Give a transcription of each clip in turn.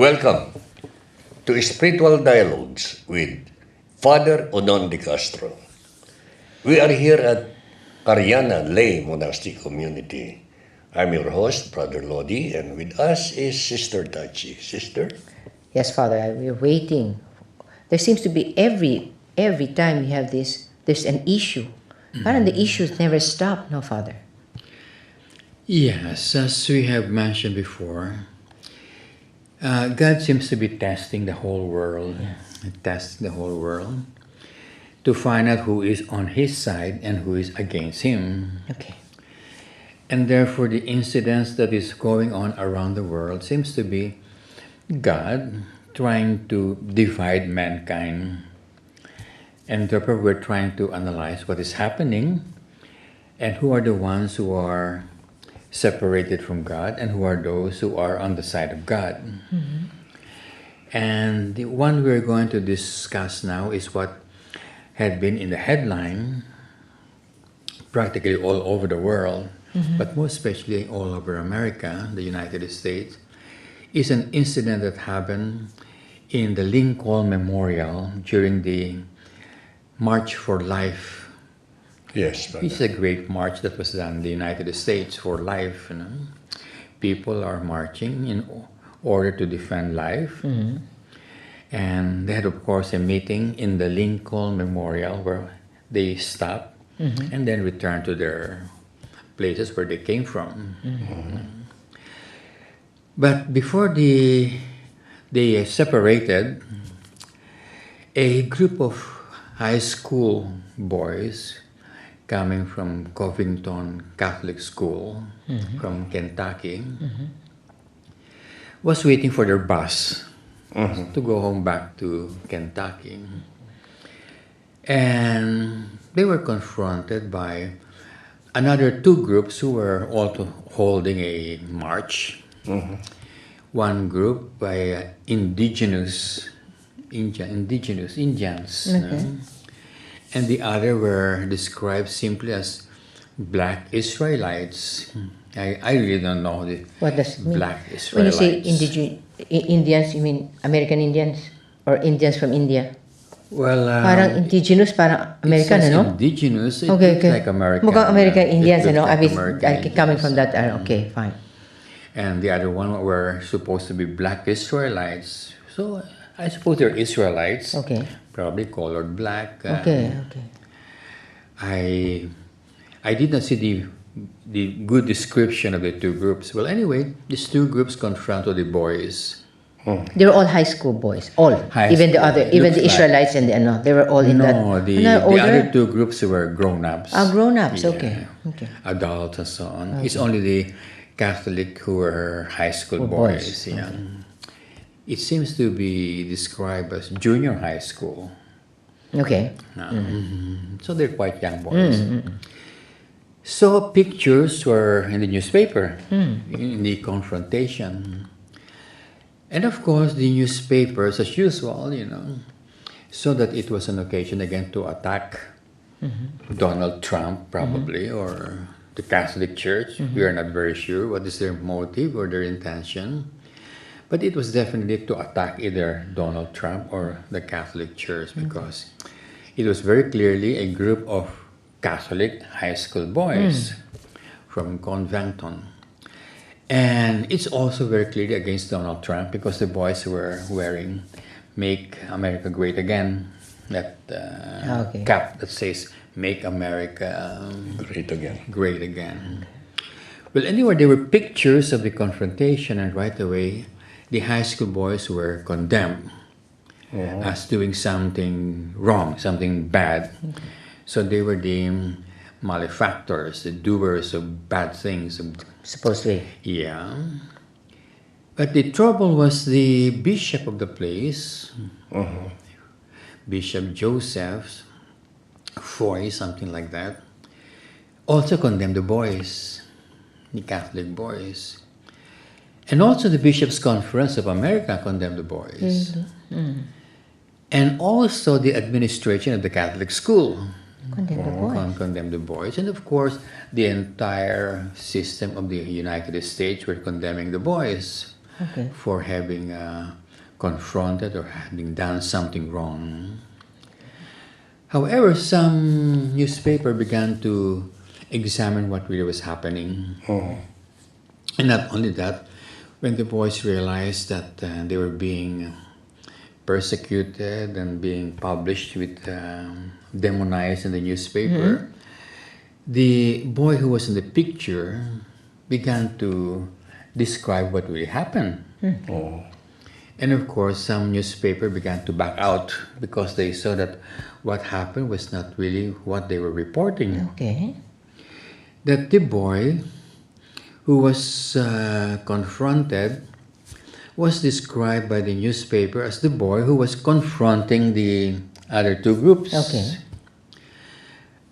Welcome to Spiritual Dialogues with Father Odon de Castro. We are here at Ariana Lay Monastic Community. I'm your host, Brother Lodi, and with us is Sister Tachi. Sister? Yes, Father, we're waiting. There seems to be every time we have this, there's an issue. Parang the issues never stop, no, Father? Yes, as we have mentioned before, God seems to be testing the whole world, testing the whole world to find out who is on His side and who is against Him. Okay. And therefore, the incidents that is going on around the world seems to be God trying to divide mankind. And therefore, we're trying to analyze what is happening and who are the ones who are separated from God and who are those who are on the side of God. Mm-hmm. And the one we're going to discuss now is what had been in the headline practically all over the world, but most especially all over America, the United States, is an incident that happened in the Lincoln Memorial during the March for Life. Yes, Brother. It's a great march that was done in the United States for life. People are marching in order to defend life. And they had, of course, a meeting in the Lincoln Memorial where they stopped and then returned to their places where they came from. But before they separated, a group of high school boys coming from Covington Catholic School from Kentucky was waiting for their bus to go home back to Kentucky. And they were confronted by another two groups who were also holding a march. One group by Indians, and the other were described simply as Black Israelites. I really don't know the What does it mean? Black When you Israelites. say Indians, you mean American Indians? Or Indians from India? Well, Parang indigenous, parang American, it says ano? indigenous. It Okay, looks okay. like American. Mukhang American It Indians, looks ano? like I mean, American coming from Indians. that, okay, fine. And the other one were supposed to be Black Israelites. So I suppose they're Israelites. Okay. Probably colored black. Okay. I did not see the good description of the two groups. Well, anyway, these two groups confronted the boys. They were all high school boys, all. High Even the school, other, it even looks the like. Israelites and the ano, they were all in that. No, the older? other two groups were grown-ups. Grown-ups, Yeah. okay. Adults and so on. It's only the Catholic who were high school Boys, boys. Yeah. It seems to be described as junior high school. Okay. So they're quite young boys. So pictures were in the newspaper in the confrontation. And of course, the newspapers, as usual, so that it was an occasion again to attack Donald Trump, probably, or the Catholic Church. We are not very sure what is their motive or their intention. But it was definitely to attack either Donald Trump or the Catholic Church because it was very clearly a group of Catholic high school boys from Covington. And it's also very clearly against Donald Trump because the boys were wearing Make America Great Again, that cap that says Make America Great Again. Well, anyway, there were pictures of the confrontation, and right away, the high school boys were condemned as doing something wrong, something bad. So they were deemed malefactors, the doers of bad things. Supposed to be. Yeah. But the trouble was the bishop of the place, Bishop Joseph Foy, something like that, also condemned the boys, the Catholic boys. And also the Bishops' Conference of America condemned the boys. And also the administration of the Catholic school condemned the boys. And of course, the entire system of the United States were condemning the boys. Okay. for having confronted or having done something wrong. However, some newspaper began to examine what really was happening. And not only that, when the boys realized that they were being persecuted and being published with demonized in the newspaper, the boy who was in the picture began to describe what really happened. And of course, some newspaper began to back out because they saw that what happened was not really what they were reporting. Okay. That the boy who was confronted was described by the newspaper as the boy who was confronting the other two groups. Okay.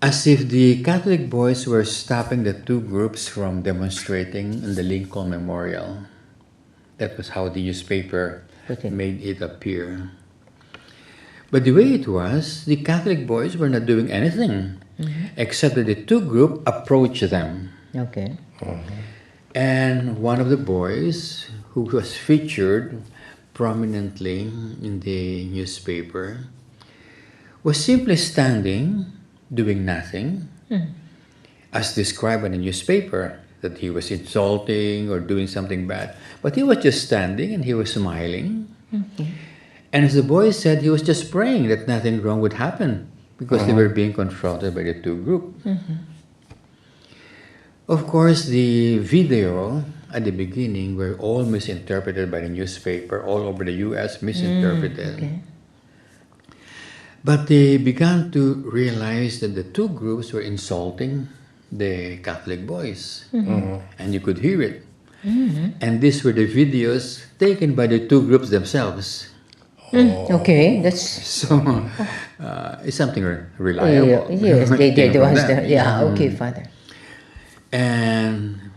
As if the Catholic boys were stopping the two groups from demonstrating in the Lincoln Memorial. That was how the newspaper Okay. made it appear. But the way it was, the Catholic boys were not doing anything except that the two groups approached them. Okay. And one of the boys who was featured prominently in the newspaper was simply standing, doing nothing, as described in the newspaper, that he was insulting or doing something bad. But he was just standing and he was smiling. And as the boy said, he was just praying that nothing wrong would happen because they were being confronted by the two groups. Of course, the video at the beginning were all misinterpreted by the newspaper, all over the US, misinterpreted. Okay. But they began to realize that the two groups were insulting the Catholic boys, and you could hear it. And these were the videos taken by the two groups themselves. Okay. That's So it's something reliable. yes. They Came the from ones them. that yeah. Okay, Father. And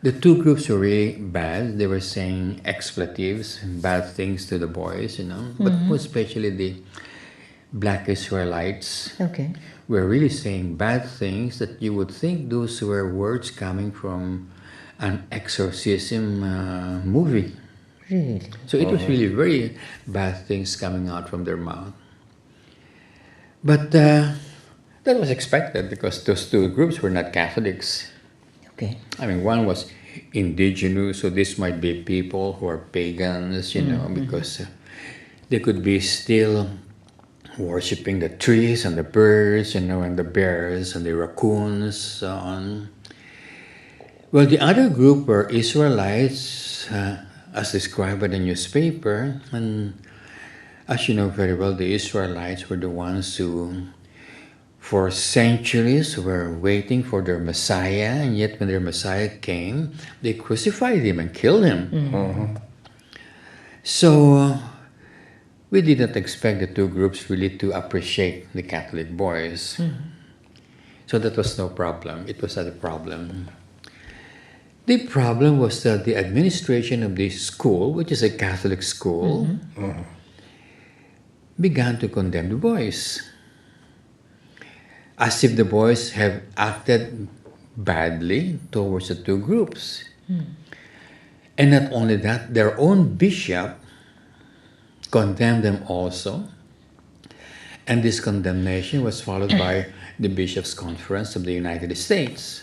the two groups were really bad. They were saying expletives, bad things to the boys, but most especially the black Israelites Okay. were really saying bad things that you would think those were words coming from an exorcism movie. Really. So it was really very bad things coming out from their mouth. But that was expected because those two groups were not Catholics. Okay. I mean, one was indigenous, so this might be people who are pagans, because they could be still worshipping the trees and the birds, and the bears and the raccoons, so on. Well, the other group were Israelites, as described by the newspaper, and as you know very well, the Israelites were the ones who, for centuries, were waiting for their Messiah, and yet when their Messiah came, they crucified him and killed him. So we did not expect the two groups really to appreciate the Catholic boys. So that was no problem. It was not a problem. The problem was that the administration of the school, which is a Catholic school, began to condemn the boys, as if the boys have acted badly towards the two groups. And not only that, their own bishop condemned them also. And this condemnation was followed by the Bishops' Conference of the United States.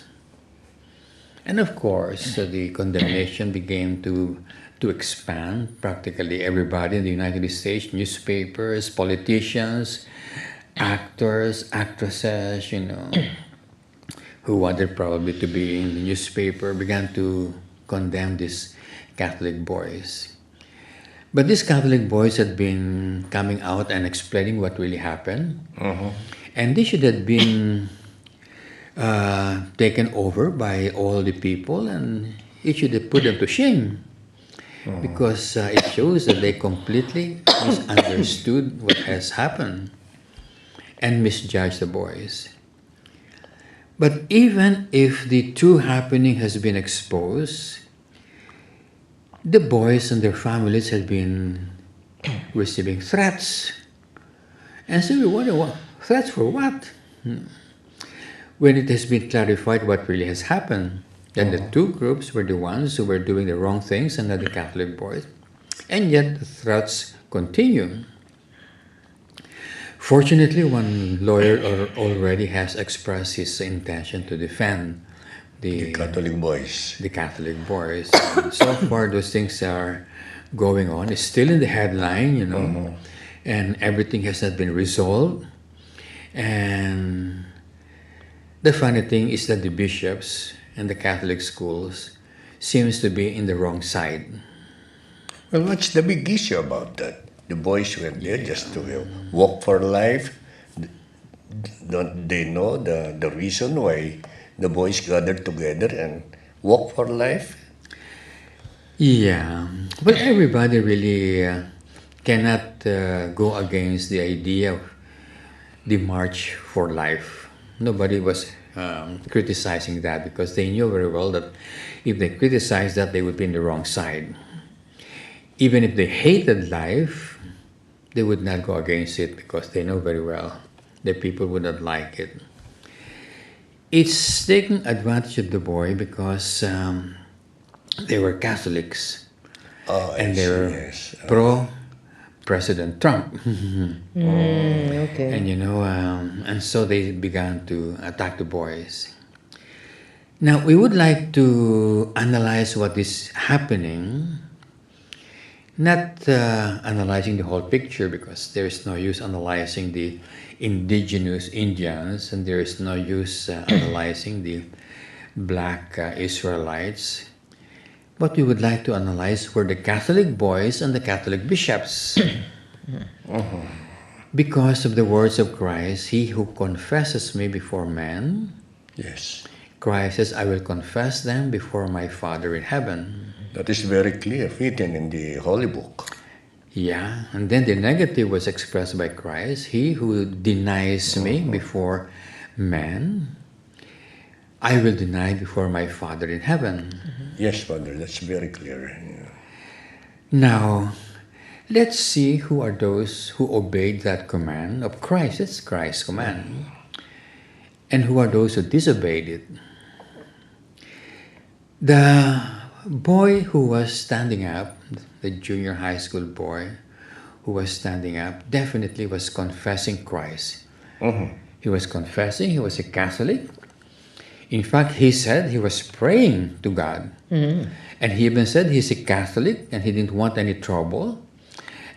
And of course, the condemnation began to expand. Practically everybody in the United States, newspapers, politicians, actors, actresses, who wanted probably to be in the newspaper, began to condemn these Catholic boys. But these Catholic boys had been coming out and explaining what really happened. And they should have been taken over by all the people, and it should have put them to shame. Because it shows that they completely misunderstood what has happened and misjudged the boys. But even if the true happening has been exposed, the boys and their families had been receiving threats. And so we wonder, threats for what? When it has been clarified what really has happened. Then the two groups were the ones who were doing the wrong things and not the Catholic boys. And yet the threats continue. Fortunately, one lawyer already has expressed his intention to defend The Catholic boys. the Catholic boys. And so far, those things are going on. It's still in the headline, and everything has not been resolved. And the funny thing is that the bishops and the Catholic schools seems to be in the wrong side. Well, what's the big issue about that? The boys were there just to walk for life. Don't they know the reason why the boys gathered together and walk for life? Yeah, but everybody really cannot go against the idea of the March for Life. Nobody was criticizing that because they knew very well that if they criticized that, they would be in the wrong side. Even if they hated life, they would not go against it because they know very well that people would not like it. It's taking advantage of the boy because they were Catholics Oh, and I they see, were yes. pro President Trump. Okay. And and so they began to attack the boys. Now we would like to analyze what is happening, not analyzing the whole picture because there is no use analyzing the indigenous Indians and there is no use analyzing the black Israelites. What we would like to analyze were the Catholic boys and the Catholic bishops. Because of the words of Christ, he who confesses me before men, Yes. Christ says, I will confess them before my Father in heaven. That is very clear, written in the Holy Book. Yeah, and then the negative was expressed by Christ. He who denies me before man, I will deny before my Father in heaven. Yes, Father, that's very clear. Yeah. Now, let's see who are those who obeyed that command of Christ. It's Christ's command. And who are those who disobeyed it. The boy who was standing up, the junior high school boy who was standing up, definitely was confessing Christ. He was confessing, he was a Catholic. In fact, he said he was praying to God. And he even said he's a Catholic and he didn't want any trouble.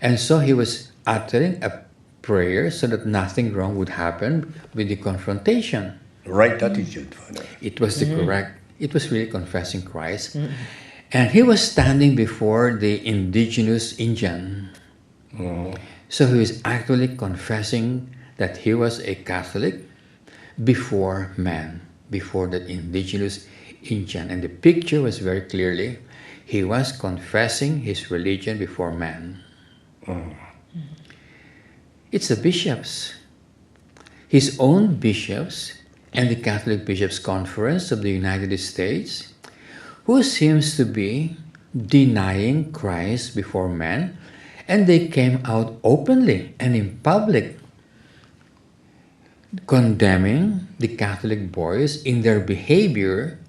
And so he was uttering a prayer so that nothing wrong would happen with the confrontation. Right attitude, Father. It was the correct, it was really confessing Christ. And he was standing before the indigenous Indian. So he was actually confessing that he was a Catholic before man, before that indigenous Indian. And the picture was very clearly, he was confessing his religion before man. It's the bishops, his own bishops, and the Catholic Bishops' Conference of the United States, who seems to be denying Christ before men, and they came out openly and in public condemning the Catholic boys in their behavior,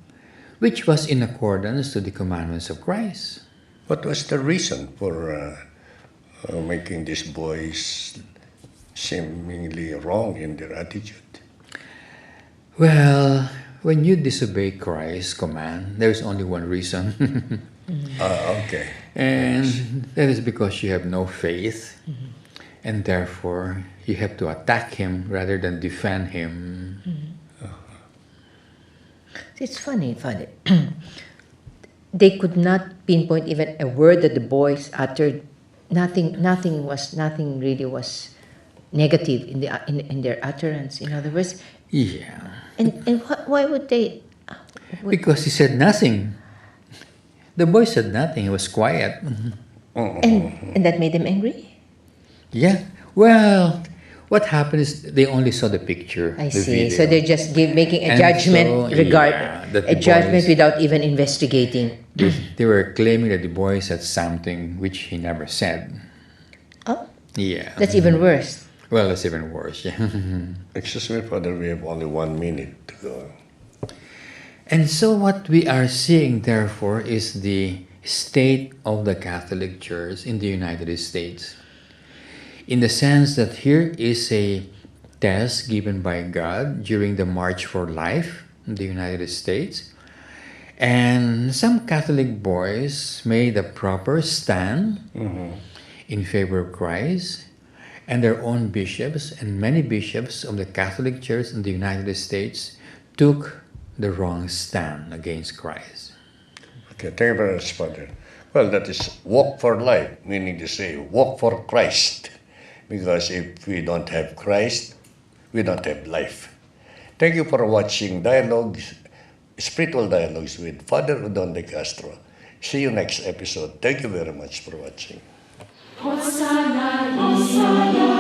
which was in accordance to the commandments of Christ. What was the reason for making these boys seemingly wrong in their attitude? Well, when you disobey Christ's command, there is only one reason. Okay. And that is because you have no faith, and therefore you have to attack him rather than defend him. It's funny, Father. They could not pinpoint even a word that the boys uttered. Nothing really was negative in their utterance. In other words, Yeah. and why would they? Because he said nothing. The boy said nothing. He was quiet. And that made them angry. Yeah. Well, what happened is they only saw the picture. I the see. video. So they're just making a And judgment so, that a the judgment boys- without even investigating. They were claiming that the boy said something which he never said. Oh, Yeah. that's even worse. Well, that's even worse. Yeah. Excuse me, Father, we have only 1 minute to go. And so what we are seeing, therefore, is the state of the Catholic Church in the United States. In the sense that here is a test given by God during the March for Life in the United States. And some Catholic boys made a proper stand in favor of Christ, and their own bishops and many bishops of the Catholic Church in the United States took the wrong stand against Christ. Okay, thank you very much, Father. Well, that is walk for life, meaning to say walk for Christ. Because if we don't have Christ, we don't have life. Thank you for watching Dialogues, Spiritual Dialogues with Father Udon de Castro. See you next episode. Thank you very much for watching. Hosanna, Hosanna.